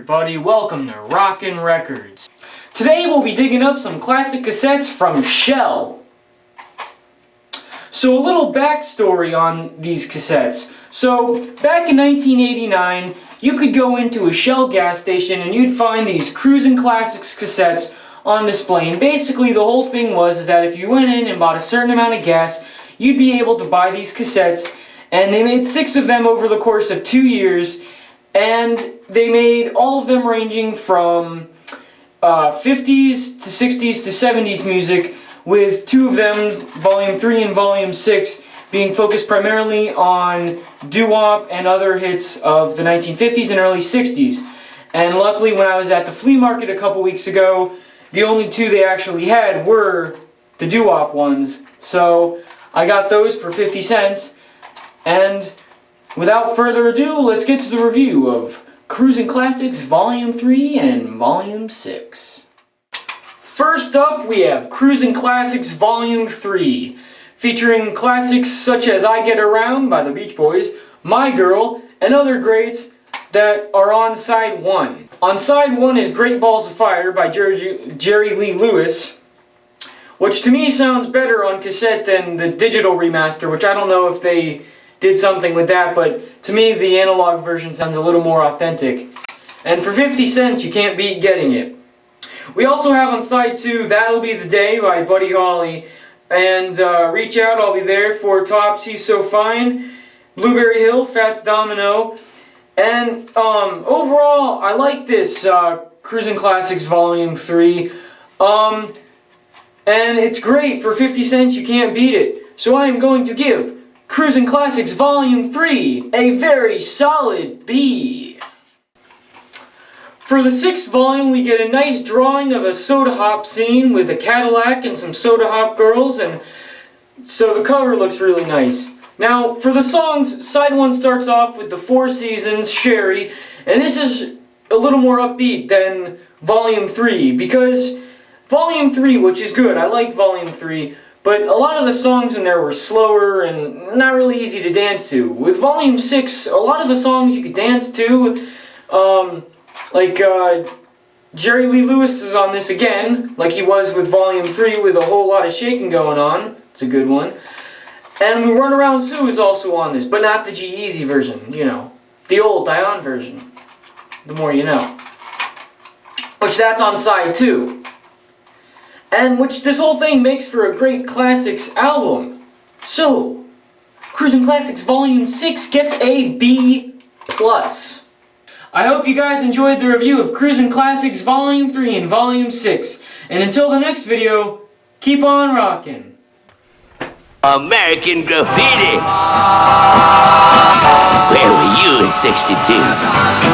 everybody, welcome to Rockin' Records. Today we'll be digging up some classic cassettes from Shell. So a little backstory on these cassettes. So back in 1989, you could go into a Shell gas station and you'd find these Cruisin Classics cassettes on display. And basically the whole thing was that if you went in and bought a certain amount of gas, you'd be able to buy these cassettes. And they made 6 of them over the course of 2 years. And they made all of them ranging from 50s to 60s to 70s music, with 2 of them, Volume 3 and Volume 6, being focused primarily on Doo-Wop and other hits of the 1950s and early 60s. And luckily, when I was at the flea market a couple weeks ago, the only 2 they actually had were the Doo-Wop ones. So I got those for 50 cents. And without further ado, let's get to the review of Cruisin Classics Volume 3 and Volume 6. First up, we have Cruisin Classics Volume 3, featuring classics such as I Get Around by the Beach Boys, My Girl, and other greats that are on Side 1. On Side 1 is Great Balls of Fire by Jerry Lee Lewis, which to me sounds better on cassette than the digital remaster, which I don't know if they did something with that, but to me the analog version sounds a little more authentic. And for 50 cents you can't beat getting it. We also have on Side 2 That'll Be the Day by Buddy Holly, and Reach Out, I'll Be There for Tops, He's So Fine, Blueberry Hill, Fats Domino, and overall I like this Cruisin Classics Volume 3, and it's great. For 50 cents you can't beat it. So I am going to give Cruisin Classics Volume 3 a very solid B. For the 6th volume, we get a nice drawing of a soda hop scene with a Cadillac and some soda hop girls, and so the cover looks really nice. Now, for the songs, Side 1 starts off with the Four Seasons, Sherry, and this is a little more upbeat than Volume 3, because Volume 3, which is good, I like Volume 3, but a lot of the songs in there were slower and not really easy to dance to. With Volume 6, a lot of the songs you could dance to, like Jerry Lee Lewis is on this again, like he was with Volume 3, with a whole lot of shaking going on. It's a good one. And We Run Around Sue is also on this, but not the G-Eazy version, you know. The old Dion version. The more you know. Which that's on Side 2. And which this whole thing makes for a great classics album. So, Cruisin Classics Volume 6 gets a B+. I hope you guys enjoyed the review of Cruisin Classics Volume 3 and Volume 6. And until the next video, keep on rockin'. American Graffiti! Where were you in '62?